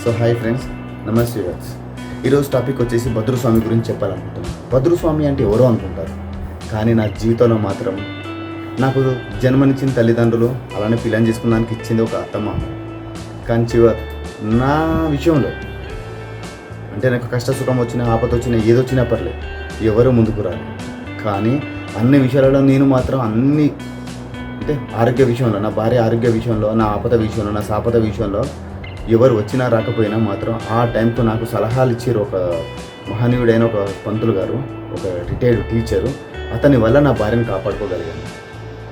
So hi friends, నమస్తే viewers. ఈరోజు topic వచ్చేసి భద్రస్వామి గురించి చెప్పాలనుకుంటున్నాను. భద్రస్వామి అంటే ఎవరో అనుకుంటారు, కానీ నా జీవితంలో మాత్రం నాకు జన్మనిచ్చిన తల్లిదండ్రులు, అలానే పిల్లని చేసుకున్నానికి ఇచ్చింది ఒక అత్తమ్మ. కానీ నా విషయంలో అంటే నాకు కష్ట సుఖం వచ్చినా, ఆపద వచ్చినా, ఏదొచ్చినా పర్లేదు, ఎవరు ముందుకు రాదు. కానీ అన్ని విషయాలలో నేను మాత్రం అంటే ఆరోగ్య విషయంలో, నా భార్య ఆరోగ్య విషయంలో, నా ఆపద విషయంలో, నా సాపద విషయంలో ఎవరు వచ్చినా రాకపోయినా మాత్రం ఆ టైంకు నాకు సలహాలు ఇచ్చారు ఒక మహనీయుడైన ఒక పంతులు గారు, ఒక రిటైర్డ్ టీచరు. అతని వల్ల నా భార్యను కాపాడుకోగలిగాను.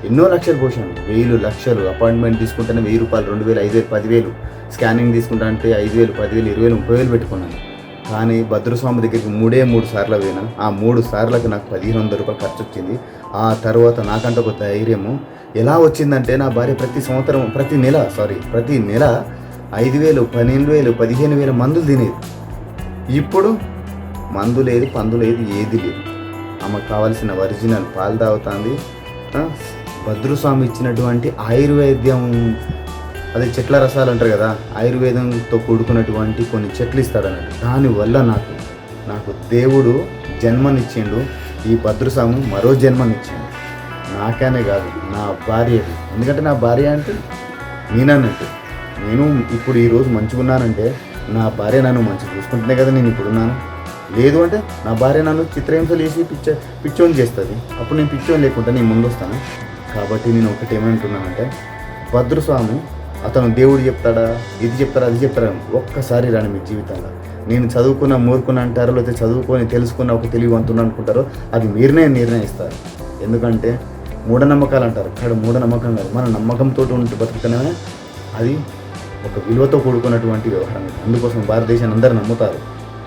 ఎన్నో లక్షలు పోసాను, వేలు లక్షలు. అపాయింట్మెంట్ తీసుకుంటేనే 1000 రూపాయలు, 2000, 5000, 10,000. స్కానింగ్ తీసుకుంటా అంటే 5,000, 10,000, 20,000, 30,000 పెట్టుకున్నాను. కానీ భద్రస్వామి దగ్గరికి 3 సార్లు పోయినా. ఆ 3 సార్లకు నాకు 1,500 రూపాయలు ఖర్చు వచ్చింది. ఆ తర్వాత నాకంటే ఒక ధైర్యము ఎలా వచ్చిందంటే, నా భార్య ప్రతి నెల 5,000, 12,000, 15,000 మందులు తినేది. ఇప్పుడు మందు లేదు, పందు లేదు, ఏది లేదు. ఆమెకు కావాల్సిన ఒరిజినల్ పాలు తాగుతుంది. భద్రస్వామి ఇచ్చినటువంటి ఆయుర్వేద్యం, అదే చెట్ల రసాలు అంటారు కదా, ఆయుర్వేదంతో కూడుకున్నటువంటి కొన్ని చెట్లు ఇస్తాడన్నట్టు. దానివల్ల నాకు దేవుడు జన్మనిచ్చిండు. ఈ భద్రస్వామి మరో జన్మనిచ్చిండు. నాకనే కాదు, నా భార్యకి. ఎందుకంటే నా భార్య అంటే నేనన్నట్టు. నేను ఇప్పుడు ఈరోజు మంచిగా ఉన్నానంటే నా భార్య నన్ను మంచిగా చూసుకుంటేనే కదా నేను ఇప్పుడు ఉన్నాను. లేదు అంటే నా భార్య నన్ను చిత్రహింసలు వేసి పిచ్చోని చేస్తుంది. అప్పుడు నేను పిచ్చోని లేకుండా నేను ముందు వస్తాను. కాబట్టి నేను ఒకటి ఏమంటున్నానంటే, భద్రస్వామి అతను దేవుడు చెప్తాడా, ఇది చెప్తాడా, అది చెప్తాడా, ఒక్కసారి రాని మీ జీవితంలో. నేను చదువుకున్న మూర్ఖుని అంటారో, లేకపోతే చదువుకొని తెలుసుకున్న ఒక తెలివివంతుని అనుకుంటారో, అది మీరునే నిర్ణయిస్తారు. ఎందుకంటే మూఢనమ్మకాలు అంటారు, అక్కడ మూఢనమ్మకం కాదు, మన నమ్మకంతో ఉంటే బతుకుతూనే అది ఒక విలువతో కూడుకున్నటువంటి వ్యవహారం. అందుకోసం భారతదేశాన్ని అందరూ నమ్ముతారు,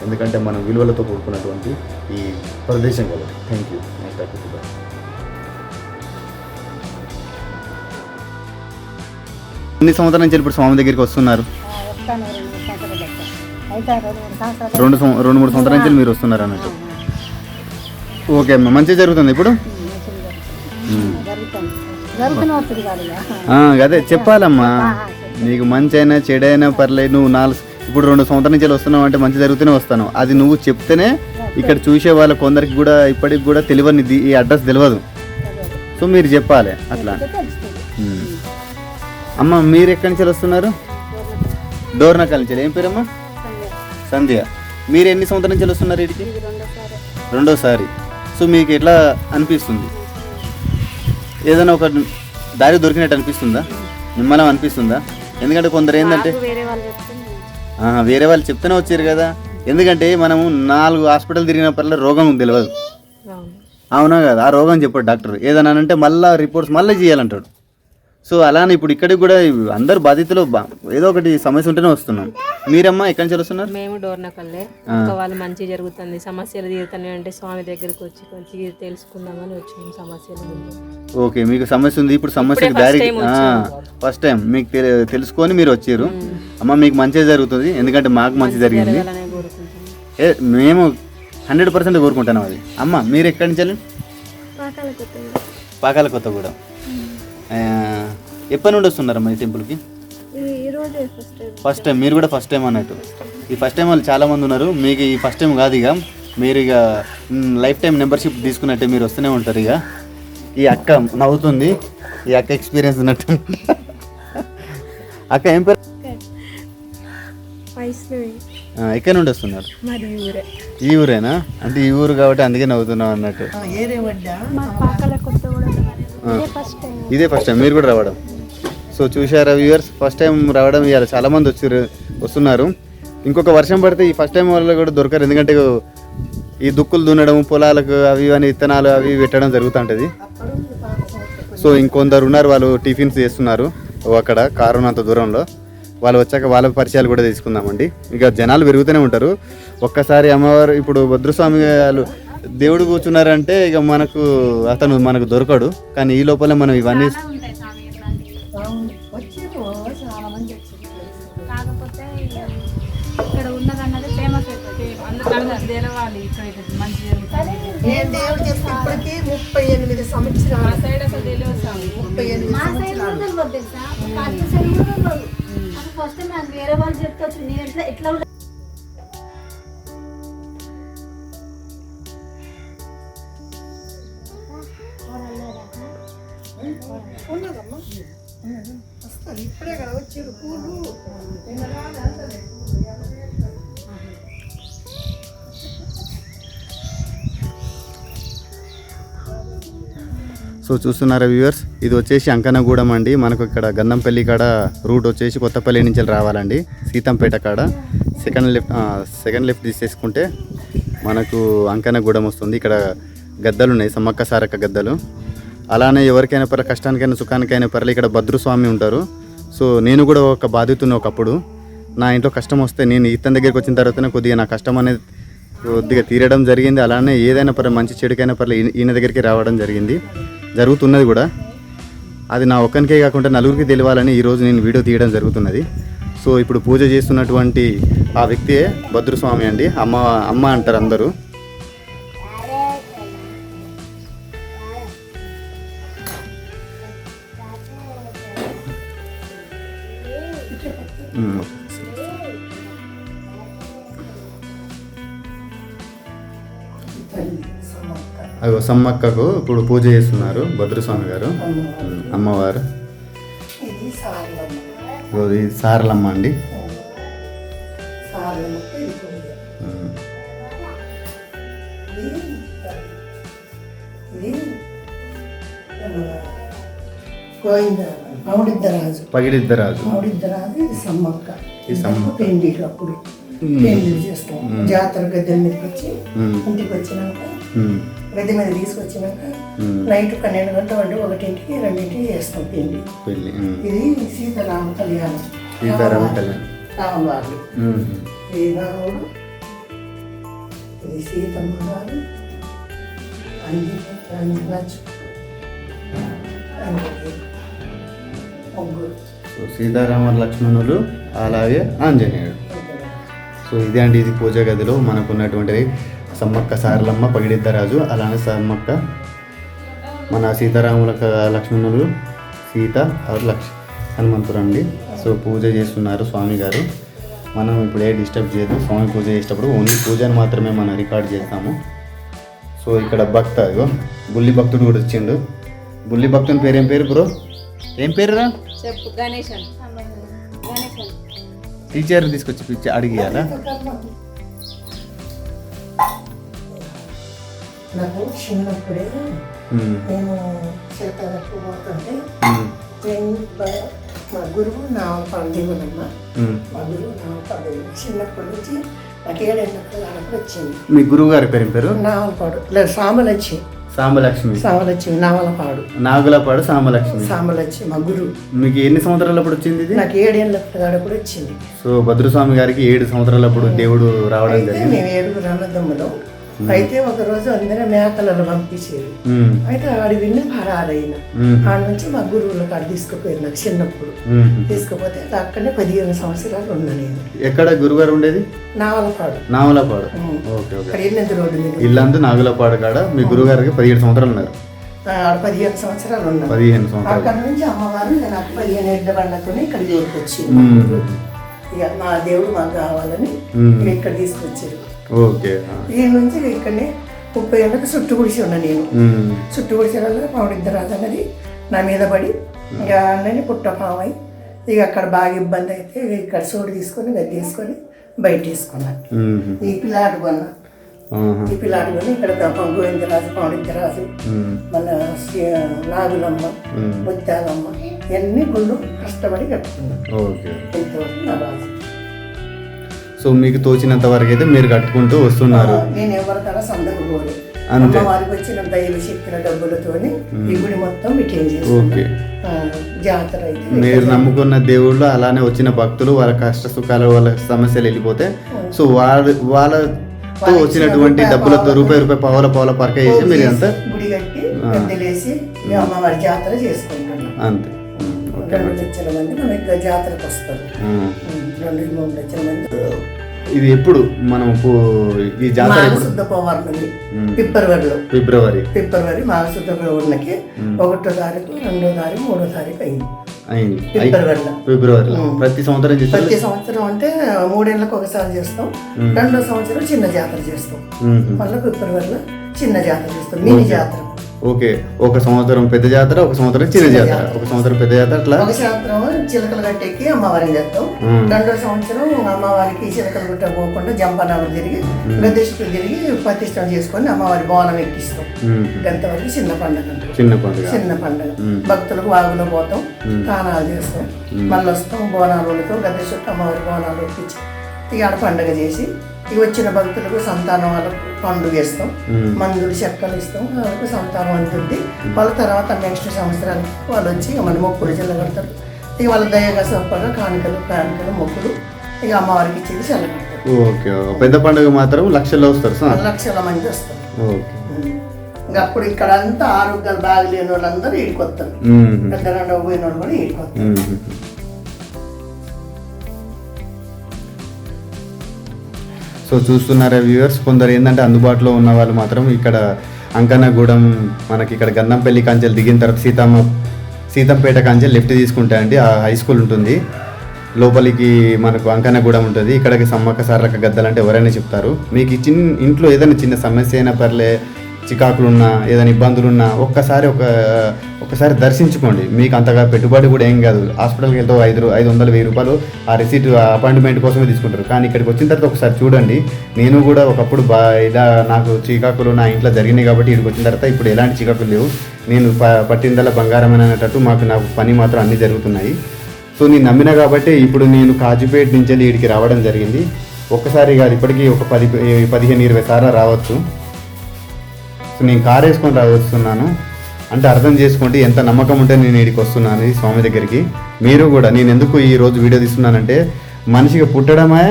ఎందుకంటే మనం విలువలతో కూడుకున్నటువంటి ఈ ప్రదేశం కాబట్టి. Thank you. Next topic. ఎన్ని సంవత్సరాల నుంచి ఇప్పుడు స్వామి దగ్గరికి వస్తున్నారు? 2-3 సంవత్సరాల నుంచి మీరు వస్తున్నారు అన్నట్టు. ఓకే అమ్మా, మంచిగా జరుగుతుంది ఇప్పుడు? అదే చెప్పాలమ్మా, నీకు మంచి అయినా చెడైనా పర్లేదు. నువ్వు ఇప్పుడు 2 సంవత్సరాల నుంచి వస్తున్నావు అంటే మంచి జరుగుతూనే వస్తాను. అది నువ్వు చెప్తేనే ఇక్కడ చూసే వాళ్ళ కొందరికి కూడా ఇప్పటికి కూడా తెలియనిది, ఈ అడ్రస్ తెలియదు. సో మీరు చెప్పాలి అట్లా. అమ్మ, మీరు ఎక్కడి నుంచి వస్తున్నారు? డోర్నకల్ నుంచి. ఏం పేరమ్మా? సంధ్య. మీరు ఎన్ని సంవత్సరాల నుంచి వస్తున్నారు ఇక్కడికి? రెండోసారి. సో మీకు ఎట్లా అనిపిస్తుంది? ఏదైనా ఒక దారి దొరికినట్టు అనిపిస్తుందా? నిమ్మలం అనిపిస్తుందా? ఎందుకంటే కొందరు ఏంటంటే వేరే వాళ్ళు చెప్తూనే వచ్చారు కదా. ఎందుకంటే మనము 4 హాస్పిటల్ తిరిగినప్పటిలో రోగం తెలియదు, అవునా కదా? ఆ రోగం చెప్పాడు డాక్టర్. ఏదన్నా అంటే మళ్ళీ రిపోర్ట్స్ మళ్ళీ చేయాలంటాడు. సో అలానే ఇప్పుడు ఇక్కడికి కూడా అందరు బాధితులు ఏదో ఒకటి సమస్య ఉంటేనే వస్తున్నాం. మీరమ్మా ఎక్కడి నుంచి వస్తున్నారు? మేము డోర్నకల్లే. వాళ్ళు మంచి జరుగుతుంది, సమస్యలు తీరుతున్నాయి అంటే స్వామి దగ్గరికి వచ్చి కొంచెం తెలుసుకుందామని వచ్చినాం సమస్యలు. ఓకే, మీకు సమస్య ఉంది. ఇప్పుడు సమస్యకి దారి ఫస్ట్ టైం మీకు తెలుసుకొని మీరు వచ్చారు. అమ్మ, మీకు మంచిగా జరుగుతుంది, ఎందుకంటే మాకు మంచి జరిగింది. మేము 100% కోరుకుంటున్నాం అది. అమ్మ, మీరు ఎక్కడి నుంచి? పాకాల కొత్తగూడెం. ఎప్పటి నుండి వస్తున్నారమ్మా ఈ టెంపుల్కి? First time. మీరు కూడా ఫస్ట్ టైం అన్నట్టు. ఈ ఫస్ట్ టైం వాళ్ళు చాలామంది ఉన్నారు. మీకు ఈ ఫస్ట్ టైం కాదు, ఇక మీరు ఇక లైఫ్ టైం మెంబర్షిప్ తీసుకున్నట్టే మీరు వస్తూనే ఉంటారు. ఇక ఈ అక్క నవ్వుతుంది, ఈ అక్క ఎక్స్పీరియన్స్ ఉన్నట్టు. అక్క ఏం పేరు? ఎక్కడి నుండి వస్తున్నారు? ఈ ఊరేనా? అంటే ఈ ఊరు కాబట్టి అందుకే నవ్వుతున్నాం అన్నట్టు. ఇదే ఫస్ట్ టైం మీరు కూడా రావడం. సో చూసారా వ్యూవర్స్, ఫస్ట్ టైం రావడం. ఇవాళ చాలామంది వస్తున్నారు. ఇంకొక వర్షం పడితే ఈ ఫస్ట్ టైం వాళ్ళు కూడా దొరకరు. ఎందుకంటే ఈ దుక్కులు దున్నడం, పొలాలకు అవి అని విత్తనాలు అవి పెట్టడం జరుగుతుంటుంది. సో ఇంకొందరు ఉన్నారు, వాళ్ళు టిఫిన్స్ చేస్తున్నారు అక్కడ కారునంత దూరంలో. వాళ్ళు వచ్చాక వాళ్ళ పరిచయాలు కూడా తీసుకుందామండి. ఇక జనాలు పెరుగుతూనే ఉంటారు. ఒక్కసారి అమ్మవారు ఇప్పుడు భద్రస్వామి వాళ్ళు దేవుడు కూర్చున్నారంటే ఇక అతను మనకు దొరకడు. కానీ ఈ లోపల మనం ఇవన్నీ ఫస్ట్ నాకు వేరే వాళ్ళు చెప్తాచ్చు నేను ఎట్లా ఎట్లా ఇప్పుడే కదా వచ్చారు పూలు సో చూస్తున్నారా వ్యూవర్స్, ఇది వచ్చేసి అంకనగూడెం అండి. మనకు ఇక్కడ గంధంపల్లి కాడ రూట్ వచ్చేసి కొత్తపల్లి నుంచి రావాలండి. సీతంపేట కాడ సెకండ్ లెఫ్ట్ తీసేసుకుంటే మనకు అంకనగూడెం వస్తుంది. ఇక్కడ గద్దలు ఉన్నాయి, సమ్మక్క సారక్క గద్దలు. అలానే ఎవరికైనా కష్టానికైనా సుఖానికైనా పర్లేదు ఇక్కడ భద్రస్వామి ఉంటారు. సో నేను కూడా ఒక బాధితున్న ఒకప్పుడు నా ఇంట్లో కష్టం వస్తే నేను ఇతని దగ్గరికి వచ్చిన తర్వాతనే కొద్దిగా నా కష్టం అనేది కొద్దిగా తీరడం జరిగింది. అలానే ఏదైనా పర్లేదు మంచి చెడుకైనా పర్లేదు ఈయన దగ్గరికి రావడం జరుగుతున్నది కూడా. అది నా ఒక్కనికే కాకుండా నలుగురికి తెలియాలని ఈరోజు నేను వీడియో తీయడం జరుగుతున్నది. సో ఇప్పుడు పూజ చేస్తున్నటువంటి ఆ వ్యక్తియే భద్రస్వామి అండి. అమ్మ అంటారు అందరూ. అగో సమ్మక్కకు ఇప్పుడు పూజ చేస్తున్నారు భద్రస్వామి గారు, అమ్మవారు. ఇది సారలమ్మ అండి. పగిడిద్దరాజు సమ్మక్క పెండిలు అప్పుడు పెండిలు చేస్తాం. జాతర గద్దెల మీదకి వచ్చి ఇంటికి వచ్చినాక గద్దె మీద తీసుకొచ్చినాక నైట్ 12 గంటల 1ంటికి 2ంటికి చేస్తాం పెళ్లి. ఇది సీతారామ కళ్యాణం. రాముల వారు ఈ రాముడు, ఇది సీతమ్మ గారు, సీతారామ లక్ష్మణులు అలాగే ఆంజనేయుడు. సో ఇదే అండి, ఇది పూజా గదిలో మనకు ఉన్నటువంటిది సమ్మక్క సారలమ్మ పగిడిద్దరాజు, అలానే సమ్మక్క మన సీతారాముల లక్ష్మణులు, సీత హనుమంతుడు అండి. సో పూజ చేస్తున్నారు స్వామి గారు. మనం ఇప్పుడు ఏ డిస్టర్బ్ చేయదు. స్వామి పూజ చేసేటప్పుడు ఓన్లీ పూజను మాత్రమే మనం రికార్డ్ చేస్తాము. సో ఇక్కడ బుల్లి భక్తుడు కూడా వచ్చిండు. బుల్లి భక్తుని పేరు ఏం పేరు బ్రో? ఏం పేరు రా? చెప్పు. గణేష్ టీచర్ తీసుకొచ్చి అడిగియాలా? నాకు చిన్నప్పుడే నేను చేతలకు పోతుంటే మా గురువు నా పండుగనమ్మ, మా గురువు నా పండుగ. చిన్నప్పటి నుంచి నాకు 7 ఏళ్ళప్పుడు వచ్చింది. మీ గురువు గారి పేరు? నావలపాడు లేదు, సామలక్ష్మి. నావలపాడు, నాగులపాడు సామలక్ష్మి. మా గురువు. మీకు ఎన్ని సంవత్సరాలప్పుడు వచ్చింది ఇది? నాకు 7 ఏళ్ళప్పుడు వచ్చింది. సో భద్రస్వామి గారికి 7 సంవత్సరాలప్పుడు దేవుడు రావడం జరిగింది. మేము 7 అన్నదమ్ములు. అయితే ఒక రోజు అందరూ మేకలను పంపించేది. అయితే ఆడి విని పరారైన ఆడ నుంచి మా గురువుల కాడ తీసుకుపోయారు. నాకు చిన్నప్పుడు తీసుకుపోతే అక్కడనే 15 సంవత్సరాలు ఉన్నా నేను. ఎక్కడ గురుగారు ఉండేది? నావలపాడు. ఇల్లంతా నాగులపాడు కాడ మీ గురుగారికి 17 సంవత్సరాలు ఉన్నారు. ఆడ 15 సంవత్సరాలు ఉన్నారు. 15 సంవత్సరాలు. అక్కడ నుంచి అమ్మవారు నాకు 15 ఏళ్ళ బండతోనే ఇక్కడ తీసుకొచ్చింది. ఇక మా దేవుడు మాకు కావాలని ఇక్కడ తీసుకొచ్చారు. ఓకే. ఈ నుంచి ఇక్కడనే 30 ఏళ్ళకి చుట్టు గుడిసి ఉన్నా నేను. చుట్టు గుడిసేవాళ్ళు పౌడిద్దరాజు అన్నది నా మీద పడి ఇక అన్నని పుట్టపామై ఇక అక్కడ బాగా ఇబ్బంది అయితే ఇక్కడ సోడు తీసుకొని గది తీసుకొని బయట తీసుకున్నాను. ఈ పిల్లాడు కొన్నా. ఈ పిల్లాడు కొని ఇక్కడ గోవిందరాజు, పౌడిద్దరాజు, మళ్ళా నాగులమ్మ, ముత్యాలమ్మ ఇవన్నీ గుళ్ళు కష్టపడి కట్టుకున్నాను. ఎంతవరకు నా రాజు. సో మీకు తోచినంత వరకు అయితే మీరు కట్టుకుంటూ వస్తున్నారు. నేను ఎవరికైనా సందకు పోలేదు. అమ్మవారికి వచ్చిన దైవ శక్తుల డబ్బులతోని ఈ గుడి మొత్తం మెయింటైన్ చేస్తాను. జాతర అయితే మీరు నమ్ముకున్న దేవుళ్ళు అలానే వచ్చిన భక్తులు వాళ్ళ కష్ట సుఖాలు వాళ్ళ సమస్యలు వెళ్ళిపోతే సో వాళ్ళతో వచ్చినటువంటి డబ్బులతో రూపాయి పావుల పరక చేసి మీరు అంతా గుడి కట్టి గద్దెలేసి అమ్మవారి జాతర చేసుకుంటున్నాం. అంతే. 2 లక్షల మంది మనకి జాతరకు వస్తారు. 2-3 లక్షల మంది. ఇది ఎప్పుడు మనం ఈ జాతర శుద్ధ పౌర్ణమి ఫిబ్రవరి మాఘశుద్ధ పౌర్ణమికి 1వ తారీఖు, 2వ తారీఖు, 3వ తారీఖు అయింది. అయింది ఫిబ్రవరిలో. ఫిబ్రవరిలో ప్రతి సంవత్సరం చేస్తారు. ప్రతి సంవత్సరం అంటే 3 ఏళ్ళకి ఒకసారి చేస్తాం. రెండో సంవత్సరం చిన్న జాతర చేస్తాం. మళ్ళీ ఫిబ్రవరిలో చిన్న జాతర చేస్తాం, మినీ జాతర. ఓకే, ఒక సంవత్సరం పెద్ద జాతర, ఒక సంవత్సరం చిన్న జాతర, ఒక సంవత్సరం పెద్ద జాతర, అట్లా ఒక సంవత్సరం చిలకల గట్టెక్కి అమ్మవారిని చేస్తాం. రెండో సంవత్సరం అమ్మవారికి చిలకల గుట్ట పోకుండా జంపనాలు తిరిగి గద్దె చుట్టూ తిరిగి ప్రతిష్టం చేసుకొని అమ్మవారి బోనం ఎక్కిస్తాం. అంతవరకు చిన్న పండుగ. చిన్న పండుగ. భక్తులకు వాగులో పోతాం, స్నానాలు చేస్తాం, మళ్ళీ వస్తాం బోనాలతో గద్దె చుట్టూ అమ్మవారి బోనాలు ఎక్కించి ఇక ఆడ పండుగ చేసి ఇక వచ్చిన భక్తులకు సంతానం వాళ్ళకు పండుగ ఇస్తాం, మందులు చెక్కలు ఇస్తాం. వాళ్ళకు సంతానం అందుద్ది. వాళ్ళ తర్వాత నెక్స్ట్ సంవత్సరానికి వాళ్ళు వచ్చి ఇక మన మొక్కులు చెల్లగడతారు. ఇక వాళ్ళ దయగా సొప్పగా కానుకలు మొక్కులు ఇక అమ్మవారికి ఇచ్చేది చెల్లగడతారు. ఓకే, పెద్ద పండుగ మాత్రం లక్షల్లో వస్తారు, లక్షల మంది వస్తారు. ఇంకా అప్పుడు ఇక్కడ అంతా ఆరోగ్యాలు బాగలేని వాళ్ళందరూ ఈడుకొస్తారు. పెద్దగా పోయిన వాళ్ళు కూడా ఈడుకొస్తారు. సో చూస్తున్నారా వ్యూవర్స్, కొందరు ఏంటంటే అందుబాటులో ఉన్న వాళ్ళు మాత్రం ఇక్కడ అంకన్నగూడెం మనకి ఇక్కడ గన్నంపల్లి కాంచెలు దిగిన తర్వాత సీతంపేట కాంచెలు లెఫ్ట్ తీసుకుంటా అండి ఆ హై స్కూల్ ఉంటుంది. లోపలికి మనకు అంకన్నగూడెం ఉంటుంది. ఇక్కడికి సమ్మక్క సారక్క గద్దలు అంటే ఎవరైనా చెప్తారు. మీకు ఇంట్లో ఏదైనా చిన్న సమస్య అయినా పర్లే, చికాకులున్నా ఏదైనా ఇబ్బందులున్నా ఒక్కసారి దర్శించుకోండి. మీకు అంతగా పెట్టుబడి కూడా ఏం కాదు. హాస్పిటల్కి వెళ్తే 500-1000 రూపాయలు ఆ రిసీట్ అపాయింట్మెంట్ కోసమే తీసుకుంటారు. కానీ ఇక్కడికి వచ్చిన తర్వాత ఒకసారి చూడండి. నేను కూడా ఒకప్పుడు ఇలా నాకు చికాకులు నా ఇంట్లో జరిగినాయి కాబట్టి ఇక్కడికి వచ్చిన తర్వాత ఇప్పుడు ఎలాంటి చికాకులు లేవు. నేను పట్టిందల్లా బంగారం అనేటట్టు నాకు పని మాత్రం అన్నీ జరుగుతున్నాయి. సో నేను నమ్మినా కాబట్టి ఇప్పుడు నేను కాజీపేట నుంచి ఇక్కడికి రావడం జరిగింది. ఒక్కసారి కాదు, ఇప్పటికీ ఒక 10-15-20 సార్లు రావచ్చు. సో నేను కారు వేసుకొని వస్తున్నాను అంటే అర్థం చేసుకోండి ఎంత నమ్మకం ఉంటే నేను ఇక్కడికి వస్తున్నాను ఈ స్వామి దగ్గరికి. మీరు కూడా నేను ఎందుకు ఈరోజు వీడియో తీస్తున్నానంటే మనిషిగా పుట్టడమే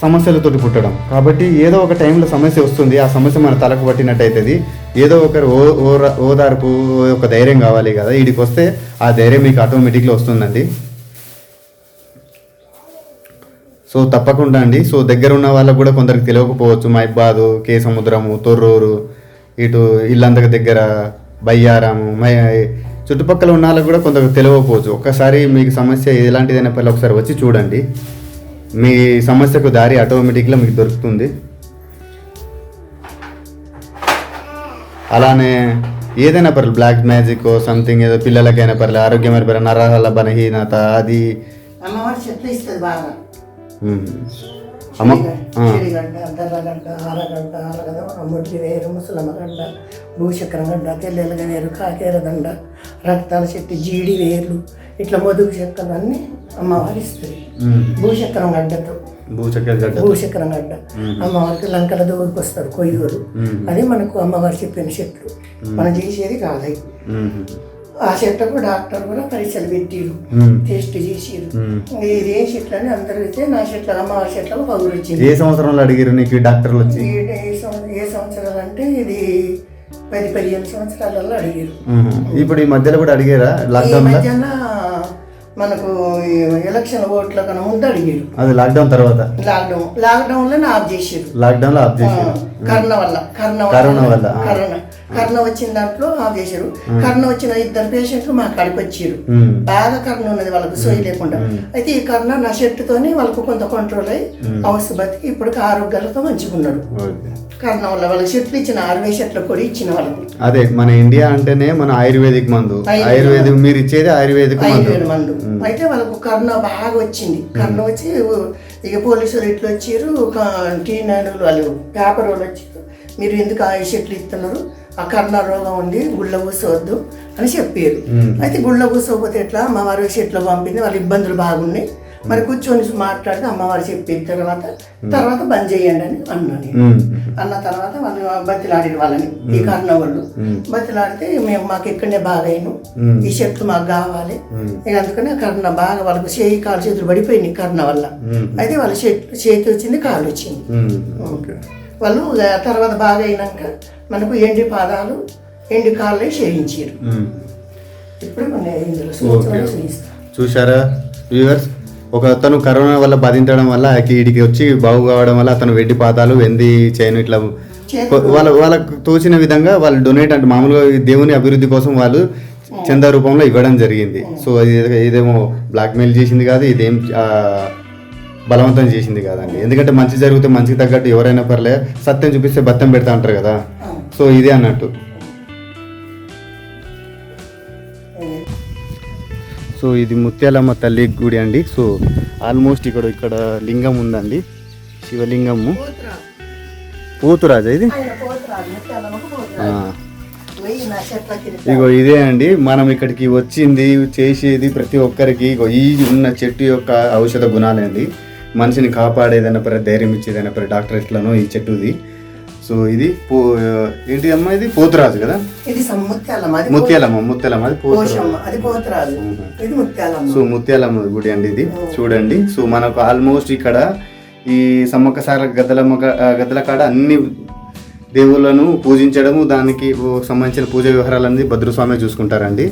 సమస్యలతోటి పుట్టడం కాబట్టి ఏదో ఒక టైంలో సమస్య వస్తుంది. ఆ సమస్య మన తలకు పట్టినట్టు అవుతుంది. ఏదో ఒకరు ఓదార్పు ఒక ధైర్యం కావాలి కదా. వీడికి వస్తే ఆ ధైర్యం మీకు ఆటోమేటిక్గా వస్తుందండి. సో తప్పకుండా అండి. సో దగ్గర ఉన్న వాళ్ళకు కూడా కొందరికి తెలియకపోవచ్చు. మైబాదు, కే సముద్రము, తొర్రూరు, ఇటు ఇల్లంతకు దగ్గర బయ్యారాము, చుట్టుపక్కల ఉన్న వాళ్ళకు కూడా కొందరికి తెలియకపోవచ్చు. ఒక్కసారి మీకు సమస్య ఎలాంటిదైనా పర్లేదు ఒకసారి వచ్చి చూడండి. మీ సమస్యకు దారి ఆటోమేటిక్గా మీకు దొరుకుతుంది. అలానే ఏదైనా పర్లేదు, బ్లాక్ మ్యాజిక్ సంథింగ్ ఏదో పిల్లలకైనా పర్లేదు, ఆరోగ్యమైన పర్లేదు, నరాల బలహీనత అది అమ్మవారి చెట్లు ఇస్తుంది బాగా. చెడిగడ్డ, దర్రగడ్డ, ఆరగడ్డ, ముడ్డి వేరు, ముసలమ్మగడ్డ, భూచక్రం గడ్డ, తెల్లెలగ వేరు, కాకేర దండ, రక్తాల చెట్టు, జీడి వేర్లు, ఇట్లా మొదుగు చెక్కలు అన్నీ అమ్మవారి ఇస్తుంది. భూచక్రం గడ్డతో భూచక్రం గడ్డ అమ్మవారికి లంకల దూరికి వస్తారు కొయ్యూరు. అది మనకు అమ్మవారు చెప్పిన చెట్లు, మనం చేసేది కాదు. ఆ చెట్లకు డాక్టర్ కూడా పరీక్షలు పెట్టిరు, టెస్ట్ చేసిరు. ఇదే చెట్లు అని అందరూ అయితే నా చెట్లకు అమ్మవారి చెట్లకు పగులు వచ్చింది. ఏ సంవత్సరంలో అడిగారు నీకు డాక్టర్లు వచ్చి? ఏ సంవత్సరాలు అంటే ఇది 10-15 సంవత్సరాలలో అడిగారు. ఇప్పుడు ఈ మధ్యలో కూడా అడిగారా? లాక్డౌన్ మధ్యన మనకు ఎలక్షన్ ఓట్ల కన్నా ముందు అడిగారు. అది లాక్డౌన్ తర్వాత లాక్డౌన్ లో ఆఫ్ చేసారు. లాక్డౌన్ లో ఆఫ్ చేసారు కరోనా వచ్చిన దాంట్లో ఆఫ్ చేశారు. కరోనా వచ్చిన 2 పేషెంట్లు మా కాడికి వచ్చారు. బాగా కరోనా ఉన్నది వాళ్ళకు సోయి లేకుండా. అయితే ఈ కరోనా నా చెట్టుతోని వాళ్ళకు కొంత కంట్రోల్ అయ్యి అవస్థ బతికి ఇప్పుడు ఆరోగ్యాలతో మంచిగా ఉన్నారు. కరోనా వల్ల వాళ్ళకి చెట్లు ఇచ్చిన 60 చెట్లు కూడా ఇచ్చిన వాళ్ళకి. అదే మన ఇండియా అంటేనే మన ఆయుర్వేదిక్ మందు. ఆయుర్వేదిక్ మీరు ఇచ్చేది ఆయుర్వేదిక్ మందు. అయితే వాళ్ళకు కరోనా బాగా వచ్చింది. కరోనా వచ్చి ఇక పోలీసులు ఇట్లా వచ్చారు, టీనాలు వాళ్ళు పేపర్ వాళ్ళు వచ్చారు, మీరు ఎందుకు ఆ చెట్లు ఇస్తున్నారు, ఆ కరోనా రోగం ఉంది, గుళ్ళ కూర్చోవద్దు అని చెప్పారు. అయితే గుళ్ళ కూర్చోకపోతే ఎట్లా, అమ్మవారి చెట్లు పంపింది, వాళ్ళ ఇబ్బందులు బాగున్నాయి, మరి కూర్చొని మాట్లాడితే అమ్మవారు చెప్పిన తర్వాత బంద్ చేయండి అని అన్నాను. అన్న తర్వాత వాళ్ళు బతిలాడిన వాళ్ళని, ఈ కరోనా వాళ్ళు బతిలాడితే మాకు ఇక్కడనే బాగా అయిన ఈ చెట్లు మాకు కావాలి. ఇక అందుకని కరోనా బాగా వాళ్ళకు కాలు చేతులు పడిపోయినాయి కరోనా వల్ల. అయితే వాళ్ళ చేతి వచ్చింది, కాలు వచ్చింది. వాళ్ళు తర్వాత బాగా అయినాక మనకు ఎండి పాదాలు ఎండి కాళ్ళే చేయించారు. ఇప్పుడు చూసారా వ్యూవర్స్, ఒక అతను కరోనా వల్ల బాధించడం వల్ల వీడికి వచ్చి బాగు కావడం వల్ల అతను వెండి పాదాలు వెండి చైన్ ఇట్లా వాళ్ళకు తోచిన విధంగా వాళ్ళు డొనేట్ అంటే మామూలుగా దేవుని అభివృద్ధి కోసం వాళ్ళు చందా రూపంలో ఇవ్వడం జరిగింది. సో ఇదేమో బ్లాక్మెయిల్ చేసింది కాదు, ఇదేం బలవంతం చేసింది కాదండి. ఎందుకంటే మంచి జరిగితే మంచికి తగ్గట్టు ఎవరైనా పర్లే, సత్యం చూపిస్తే బత్తం పెడతా అంటారు కదా. సో ఇదే అన్నట్టు. సో ఇది ముత్యాలమ్మ తల్లి గుడి అండి. సో ఆల్మోస్ట్ ఇక్కడ లింగం ఉందండి, శివలింగము. పోతురాజు ఇది. ఇగో ఇదే అండి మనం ఇక్కడికి వచ్చింది చేసేది ప్రతి ఒక్కరికి. ఇగో ఈ ఉన్న చెట్టు యొక్క ఔషధ గుణాలండి, మనిషిని కాపాడేదైనా పరే, ధైర్యం ఇచ్చేదైనా పరే, డాక్టర్ ఎట్లనో ఈ చెట్టుది. సో ఇది ఏంటి అమ్మ, ఇది పోతురాజు కదా. ముత్యాలమ్మ అది పోతురాజు. సో ముత్యాలమ్మ గుడి అండి ఇది, చూడండి. సో మనకు ఆల్మోస్ట్ ఇక్కడ ఈ సమ్మక్క సార గద్దల కాడ అన్ని దేవుళ్ళను పూజించడము, దానికి సంబంధించిన పూజ వ్యవహారాలన్నీ భద్రస్వామి చూసుకుంటారండి.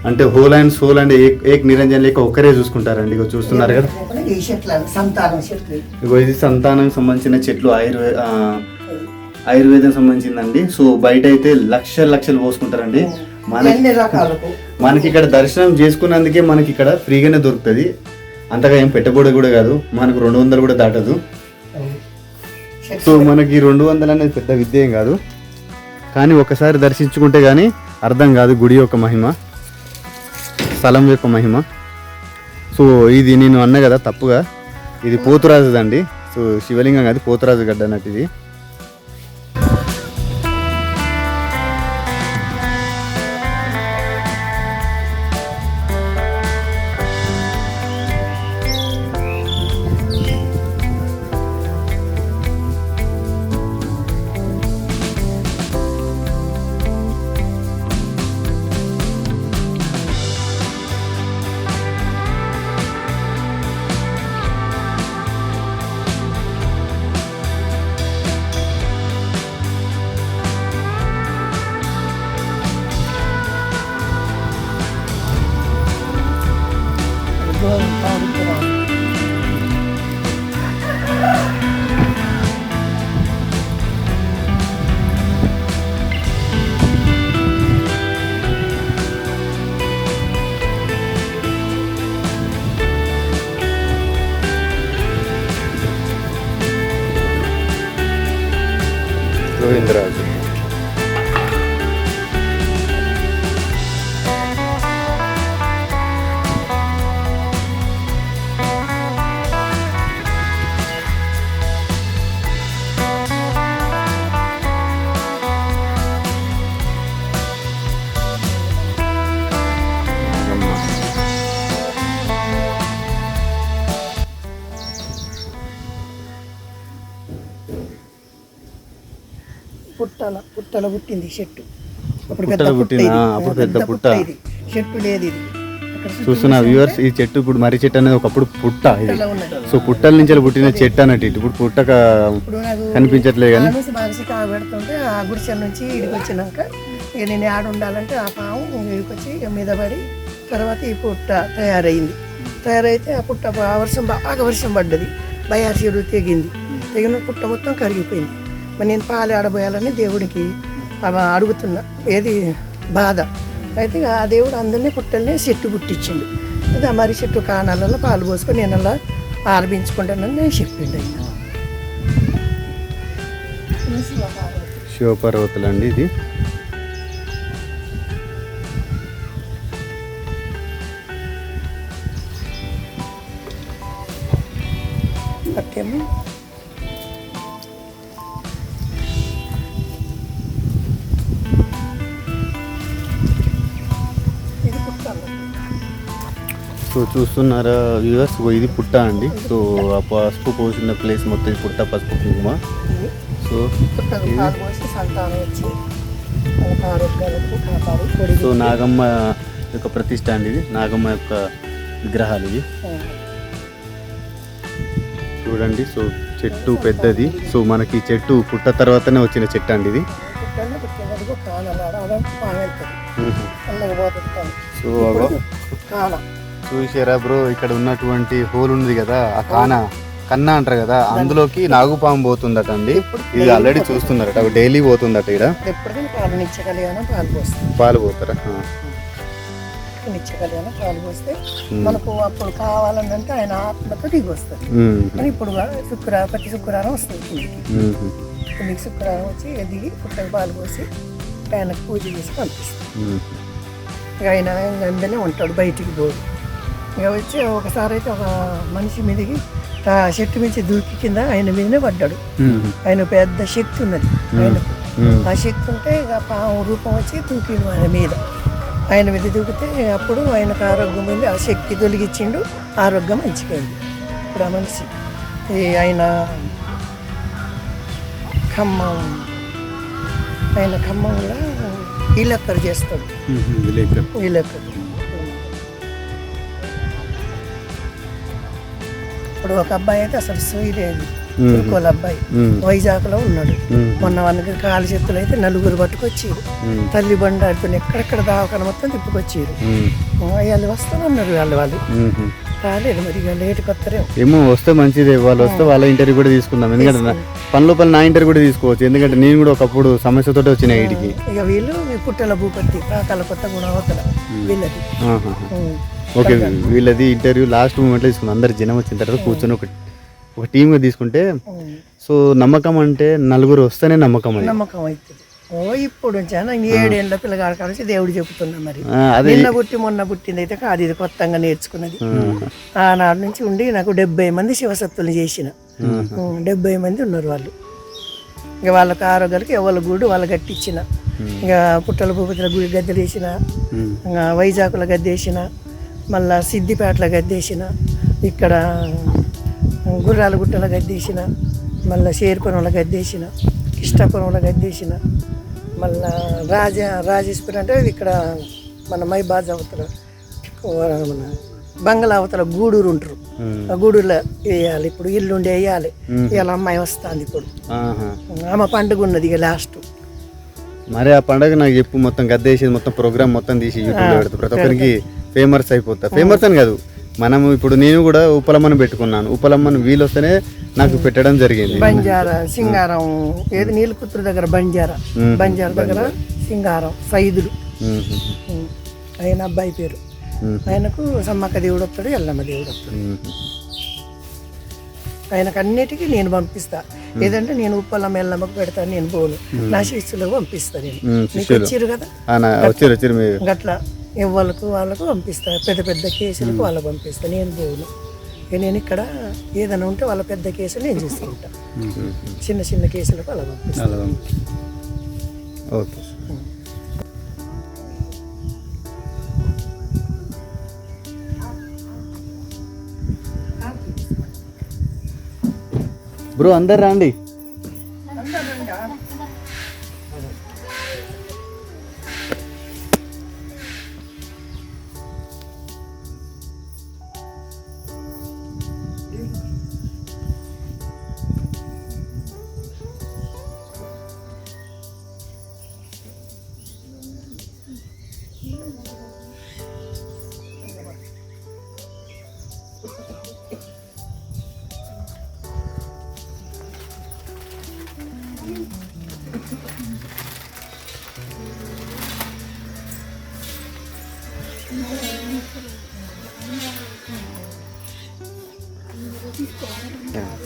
అంటే హోల్ అండ్ సోల్ అండ్ ఏక్ నిరంజన్ లేక ఒక్కరే చూసుకుంటారండి. ఇగో చూస్తున్నారు కదా, ఇగో ఇది సంతానం సంబంధించిన చెట్లు, ఆయుర్వేదం సంబంధించిందండి. సో బయట అయితే లక్షలు పోసుకుంటారండి. మనకి ఇక్కడ దర్శనం చేసుకున్నందుకే మనకి ఇక్కడ ఫ్రీగానే దొరుకుతుంది. అంతగా ఏం పెట్టకూడదు కూడా కాదు, మనకు 200 కూడా దాటదు. సో మనకి 200 అనేది పెద్ద విద్య ఏం కాదు, కానీ ఒకసారి దర్శించుకుంటే కానీ అర్థం కాదు గుడి యొక్క మహిమ, స్థలం యొక్క మహిమ. సో ఇది నేను అన్నా కదా తప్పుగా, ఇది పోతురాజు అండి. సో శివలింగం కాదు, పోతురాజు గడ్డ అన్నట్టు ఇది. గోవిందరాజు. పుట్టల పుట్టింది చెట్టు. అప్పుడు పెద్ద పుట్ట చెట్టు లేదు ఇది. చూస్తున్న వ్యూవర్స్, ఈ చెట్టు ఇప్పుడు మర్రి చెట్టు అనేది ఒకప్పుడు పుట్ట ఇది. సో పుట్టల నుంచి పుట్టిన చెట్టు అన్నట్టు. ఇప్పుడు పుట్ట కనిపించట్లేదు కానీ మనిషి కాబెడుతుంటే ఆ గుడిసె నుంచి ఇడికి వచ్చినాక ఇక నేను ఆడ ఉండాలంటే ఆ పాము ఇడికి వచ్చి మీద పడి తర్వాత ఈ పుట్ట తయారైతే ఆ పుట్ట బాగా వర్షం పడ్డది, బయాసీడు తెగిన పుట్ట మొత్తం కరిగిపోయింది. మరి నేను పాలు ఆడబోయాలని దేవుడికి అడుగుతున్నా, ఏది బాధ అయితే ఆ దేవుడు అందరినీ పుట్టల్ని చెట్టు పుట్టించిండు. అది ఆ మర్రి చెట్టు కాణాలలో పాలు పోసుకొని నేను అలా ఆలపించుకుంటానని నేను చెప్పిండు. శివపార్వతులు అండి ఇది. అట్టేమో సో చూస్తున్నారా వ్యూవర్స్, ఇది పుట్ట అండి. సో ఆ పసుపు పోసిన ప్లేస్ మొత్తం ఈ పుట్ట, పసుపు కుంకుమ. సో నాగమ్మ యొక్క ప్రతిష్ట అండి ఇది, నాగమ్మ యొక్క విగ్రహాలు ఇవి చూడండి. సో చెట్టు పెద్దది. సో మనకి చెట్టు పుట్ట తర్వాతనే వచ్చిన చెట్టు అండి ఇది. సో చూసారా బ్రో, ఇక్కడ ఉన్నటువంటి హోల్ ఉంది కదా, ఆ కాన కన్నా అంటారు కదా, అందులోకి నాగుపాము పోతుందట అండి. ఇది ఆల్రెడీ చూస్తున్నారట, డైలీ పోతుందట. ఇక్కడ ఎప్పటికీ పాలు నిచ్చగలిగాను పాలు పోస్తాం. పాలు పోతారా? నిచ్చగలిగాను పాలు పోస్తే మనకు అప్పుడు కావాలంటే ఆయన ఆత్మతో దిగి వస్తుంది. కానీ ఇప్పుడు ప్రతి శుక్రవారం వస్తుంది కిందికి శుక్రవారం వచ్చి దిగి పుట్టకు పాలు పోసి ఆయనకు పూజ చేసి పంపిస్తాం. ఇక ఆయన అందరినీ ఉంటాడు, బయటికి పోడు. ఇక వచ్చి ఒకసారి అయితే ఒక మనిషి మీదకి ఆ చెట్టు మించి దూకి కింద ఆయన మీదనే పడ్డాడు. ఆయన పెద్ద శక్తి ఉన్నది ఆయనకు. ఆ శక్తి ఉంటే ఇక పాము రూపం వచ్చి దూకి ఆయన మీద దూకితే అప్పుడు ఆయనకు ఆరోగ్యం ఉంది. ఆ శక్తి తొలగించిండు, ఆరోగ్యం మంచిపోయింది. ఇప్పుడు ఆ మనిషి ఆయన ఖమ్మంలో ఈలక్కర్ చేస్తాడు. ఈలక్కర్ ఇప్పుడు ఒక అబ్బాయి అయితే అసలు సూర్యుడు తిరుకోల అబ్బాయి వైజాగ్లో ఉన్నాడు. మొన్న వాళ్ళకి కాలు చేతులు అయితే 4 పట్టుకొచ్చారు. తల్లి బండి ఆడుతున్న ఎక్కడెక్కడ దావకాన మొత్తం తిప్పుకొచ్చారు. వాళ్ళు వస్తామన్నారు. వాళ్ళు రాలేదు, మరి ఇక లేటుకి వస్తారేమో. ఏమో వస్తే మంచిదే, వాళ్ళు వస్తే వాళ్ళ ఇంటర్వ్యూ కూడా తీసుకుందాం. ఎందుకంటే పని లోపల నా ఇంటర్వ్యూ కూడా తీసుకోవచ్చు. ఎందుకంటే నేను కూడా ఒకప్పుడు సమస్యతో వచ్చిన వీటికి. ఇక వీళ్ళు పుట్టల భూపతి కాకాల కొత్త గుణవతల వీళ్ళది. ఓకే, వీళ్ళది ఇంటర్వ్యూ లాస్ట్ మూమెంట్లో తీసుకుందాం. అందరు జనం వచ్చిన తర్వాత కూర్చొని ఒక టీమ్గా తీసుకుంటే, సో నమ్మకం అంటే 4 వస్తేనే నమ్మకం అవుతుంది. ఇప్పుడు 7 ఏళ్ళ పిల్లగాడు కావచ్చు దేవుడు చెబుతున్నా. మరి నిన్న పుట్టి మొన్న పుట్టింది అయితే కాదు, ఇది కొత్తగా నేర్చుకున్నది. ఆనాడు నుంచి ఉండి నాకు 70 మంది శివసత్తులు చేసిన. 70 మంది ఉన్నారు వాళ్ళు. ఇక వాళ్ళకి ఆరోగ్యాలకి ఎవరి గూడు వాళ్ళు కట్టించిన. ఇక పుట్టల భూపతుల గుడి గద్దెలు వేసిన, వైజాగ్ల గద్దేసిన, మళ్ళా సిద్దిపేటల గద్దేసిన, ఇక్కడ గుర్రాల గుట్టల గద్దేసిన, మళ్ళీ షేర్పురంలో గద్దేసిన, ఇష్టాపురంలో గద్దేసిన, మళ్ళా రాజేశ్వరం అంటే ఇక్కడ మన మైబాజ్ అవతల మన బంగ్లా అవతల గూడూరు ఉంటారు. ఆ గూడూరులో వేయాలి. ఇప్పుడు ఇల్లుండి వేయాలి. ఇలా అమ్మాయి వస్తుంది. ఇప్పుడు ఆమె పండుగ ఉన్నది ఇక లాస్ట్. మరి ఆ పండుగ నాకు చెప్పు, మొత్తం గద్దేసి మొత్తం ప్రోగ్రామ్ మొత్తం తీసి యూట్యూబ్లో పెడతా. ప్రతి ఒక్కరికి ఫేమస్ అయిపోతా. ఫేమస్ అని కాదు, మనము ఇప్పుడు నేను కూడా ఉప్పలమ్మను పెట్టుకున్నాను. ఉప్పలమ్మను వీలు వస్తేనే నాకు పెట్టడం జరిగింది. బంజారా సింగారం ఏది నీలకుత్తురు దగ్గర బంజారా దగ్గర సింగారం సైదులు ఆయన అబ్బాయి పేరు. ఆయనకు సమ్మక్క దేవుడు వస్తాడు, ఎల్లమ్మ దేవుడు వస్తాడు. ఆయనకు అన్నిటికీ నేను పంపిస్తా. ఏదంటే నేను ఉప్పలమ్మ ఎల్లమ్మకు పెడతాను, నేను పోను. నా శిష్యులకు పంపిస్తా. నేను మీకు వచ్చారు కదా గట్లా ఎవరికి వాళ్ళకు పంపిస్తా. పెద్ద పెద్ద కేసులకు వాళ్ళకు పంపిస్తా, నేను పోను. నేను ఇక్కడ ఏదైనా ఉంటే వాళ్ళ పెద్ద కేసులు నేను చూసుకుంటా. చిన్న చిన్న కేసులకు అలా పంపిస్తాను. ఓకే. బ్రో అందరు రండి.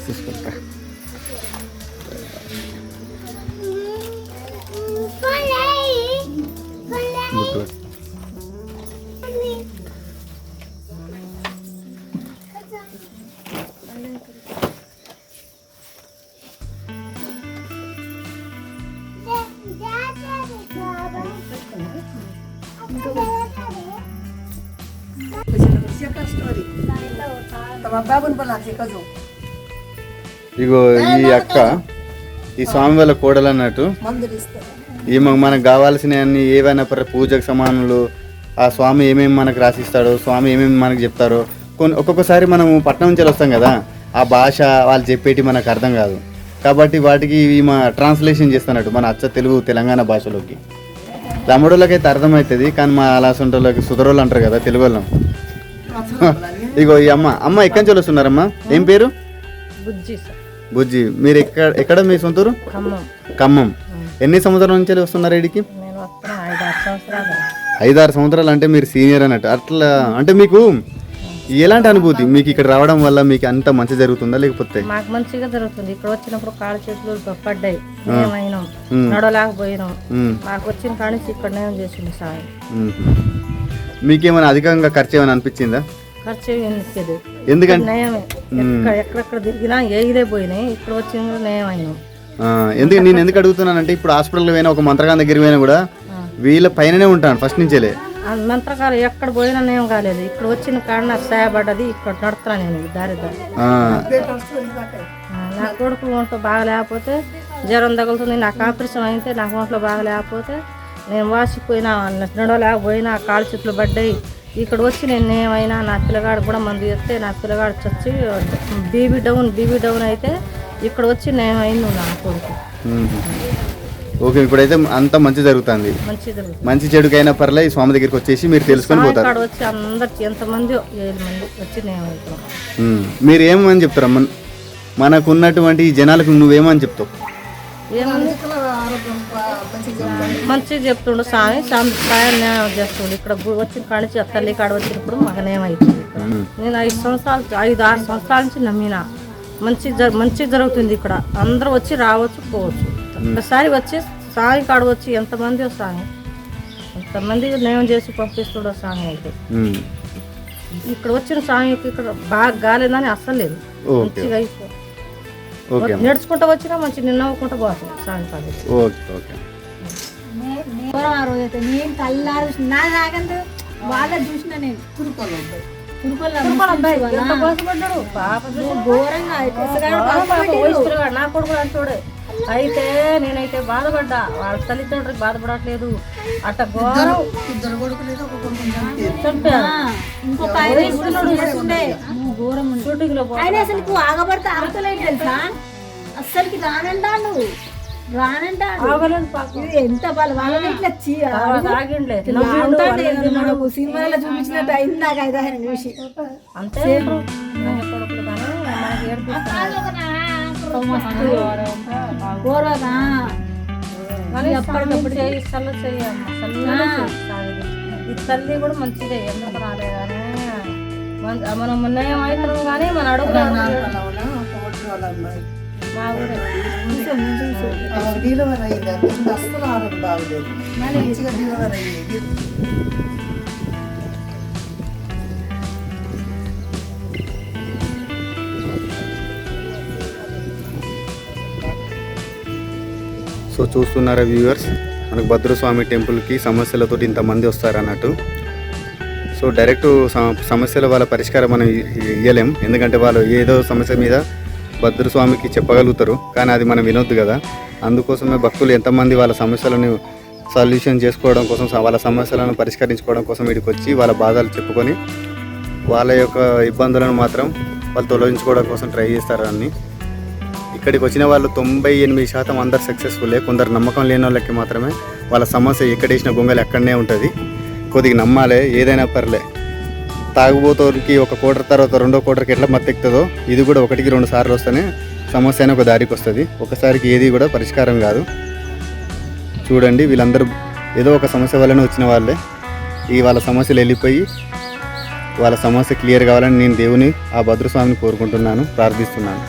తీసుకుంటా. ఇగో ఈ అక్క ఈ స్వామి వాళ్ళ కోడలు అన్నట్టు. ఈమె మనకు కావాల్సిన అన్ని ఏవైనా పూజకు సమానులు, ఆ స్వామి ఏమేమి మనకు రాసిస్తాడో, స్వామి ఏమేమి మనకు చెప్తారో. ఒక్కొక్కసారి మనము పట్నం నుంచి వస్తాం కదా, ఆ భాష వాళ్ళు చెప్పేటి మనకు అర్థం కాదు. కాబట్టి వాటికి ఈమె ట్రాన్స్లేషన్ చేస్తున్నట్టు మన అచ్చ తెలుగు తెలంగాణ భాషలోకి. తమిళోళ్ళకైతే అర్థమవుతుంది, కానీ మా అలాసంటోళ్ళకి సుదరోళ్ళు అంటారు కదా తెలుగు వాళ్ళం. ఇగో ఈ అమ్మ ఎక్కడి నుంచి వస్తున్నారమ్మా? ఏం పేరు? బుజ్జి సార్. బుజ్జి, మీరు ఎక్కడ మీ సొంతూరు? ఖమ్మం. ఖమ్మం. ఎన్ని సంవత్సరాల నుంచి వస్తున్నారు ఇడికి? నేను వస్తున్నా 5-6 సంవత్సరాలు. 5-6 సంవత్సరాలు అంటే మీరు సీనియర్ అన్నట్టు. అట్లా అంటే మీకు ఎలాంటి అనుభూతి? మీకు ఇక్కడ రావడం వల్ల మీకు అంత మంచి జరుగుతుందా లేకపోతే? మాకు మంచిగా జరుగుతుంది. ఇక్కడ వచ్చినప్పుడు కాళ్ళు చేతులు పడ్డాయి, మేమైనాం, నడవలేకపోయినాం. మాకు వచ్చిన కాడి నుంచి ఇక్కడ నేను చేసింది సాయం. మీకేమైనా అధికంగా ఖర్చు ఏమైనా అనిపించిందా? ఖర్చు ఎన్నిచ్చేది ఎందుకంటే నయమే. ఎక్కడెక్కడ తిరిగినా ఏయిలే పోయినాయి, ఇక్కడ వచ్చిన నయమైనాం. నేను ఎందుకు అడుగుతున్నానంటే ఇప్పుడు హాస్పిటల్ పోయినా ఒక మంత్రగాని దగ్గర పోయినా కూడా వీళ్ళ పైననే ఉంటాను ఫస్ట్ నుంచేలే. మంత్రకాలు ఎక్కడ పోయినా నేం కాలేదు, ఇక్కడ వచ్చిన కాడ నాకు సాయపడ్డది. ఇక్కడ నడుతున్నా నేను దారి నా కొడుకు ఒంట్లో బాగా లేకపోతే జ్వరం తగులుతుంది, నాకు ఆపరేషన్ అయితే నాకు ఒంట్లో బాగా లేకపోతే నేను వాసిపోయినా, నడవలేకపోయినా, కాళ్ళు చేతులు పడ్డాయి. ఇక్కడ వచ్చి నేను ఏమైనా నా పిల్లగాడు కూడా మందు చేస్తే నా పిల్లగాడు చచ్చి బీబీ డౌన్ అయితే ఇక్కడ వచ్చి నేను అయింది నా కొడుకు. ఓకే, ఇప్పుడైతే అంతా మంచి జరుగుతుంది. మంచి చెడుకైనా పర్లే ఈ స్వామి దగ్గరికి వచ్చేసి మీరు తెలుసుకొని పోతారు. ఇక్కడ వచ్చి అందరికి ఎంతమంది 7 మంది వచ్చి నేను అవుతున్నాం. మీరు ఏమని చెప్తారమ్మా మనకున్నటువంటి ఈ జనాలకు? నువ్వేమని చెప్తావు? ఏమని మంచిగా చెప్తుండు స్వామి, సాయం చేస్తుండు. ఇక్కడ వచ్చిన కాడ నుంచి తల్లి కాడ వచ్చినప్పుడు మాకు నేమైతుంది. నేను 5-6 సంవత్సరాల నుంచి నమ్మినా మంచి జరుగుతుంది. ఇక్కడ అందరూ వచ్చి రావచ్చు పోవచ్చు. ఒకసారి వచ్చి స్వామి కాడ వచ్చి ఎంతమంది స్వామి ఎంతమంది నేయం చేసి పంపిస్తుండో స్వామి. అయితే ఇక్కడ వచ్చిన స్వామికి ఇక్కడ బాగా గాలేదని అస్సలు లేదు, మంచిగా అయిపో నడుచుకుంటూ వచ్చినా మంచి నవ్వుకుంటూ పోతుంది స్వామి కాడ. ఆ రోజు అయితే నేను కళ్ళారు నా నాకంటే వాళ్ళ చూసిన నేను నా కొడుకు అంటాడు. అయితే నేనైతే బాధపడ్డా, వాళ్ళ తల్లిదండ్రులకు బాధపడట్లేదు. అట్ట ఘోరం అసలు ఆగబడితే ఆగలేదు తెలుసా, అస్సలకి రానంటాడు ఎంత సినిమాలో చూపించినట్టు అయింది నాకు. అయితే ఆయన చూసి అంతే ఈ తల్లి కూడా మంచిదే, ఎందుకు రాలేదని మనం నిర్ణయం అవుతున్నాం కానీ మన అడుగు సో చూస్తున్నారా వ్యూవర్స్, మనకు భద్రస్వామి టెంపుల్కి సమస్యలతో ఇంతమంది వస్తారన్నట్టు. సో డైరెక్ట్ సమస్యల వాళ్ళ పరిష్కారం మనం ఇవ్వలేం, ఎందుకంటే వాళ్ళు ఏదో సమస్య మీద భద్రస్వామికి చెప్పగలుగుతారు, కానీ అది మనం వినొద్దు కదా. అందుకోసమే భక్తులు ఎంతమంది వాళ్ళ సమస్యలను సొల్యూషన్ చేసుకోవడం కోసం, వాళ్ళ సమస్యలను పరిష్కరించుకోవడం కోసం వీడికి వచ్చి వాళ్ళ బాధలు చెప్పుకొని వాళ్ళ యొక్క ఇబ్బందులను మాత్రం వాళ్ళు తొలగించుకోవడం కోసం ట్రై చేస్తారు. అన్ని ఇక్కడికి వచ్చిన వాళ్ళు 98% అందరు సక్సెస్ఫుల్లే. కొందరు నమ్మకం లేని వాళ్ళకి మాత్రమే వాళ్ళ సమస్య ఎక్కడేసిన గొంగలు ఎక్కడనే ఉంటుంది. కొద్దిగా నమ్మాలి, ఏదైనా పర్లే. తాగుబోతోరికి ఒక కోటర్ తర్వాత 2వ కోటర్కి ఎట్లా మత్తెక్కుతుందో ఇది కూడా 1-2 సార్లు వస్తేనే సమస్య అయినా ఒక దారికి వస్తుంది. ఒకసారికి ఏది కూడా పరిష్కారం కాదు. చూడండి, వీళ్ళందరూ ఏదో ఒక సమస్య వల్లనే వచ్చిన వాళ్ళే. వాళ్ళ సమస్యలు వెళ్ళిపోయి వాళ్ళ సమస్య క్లియర్ కావాలని నేను దేవుని ఆ భద్రస్వామిని కోరుకుంటున్నాను, ప్రార్థిస్తున్నాను.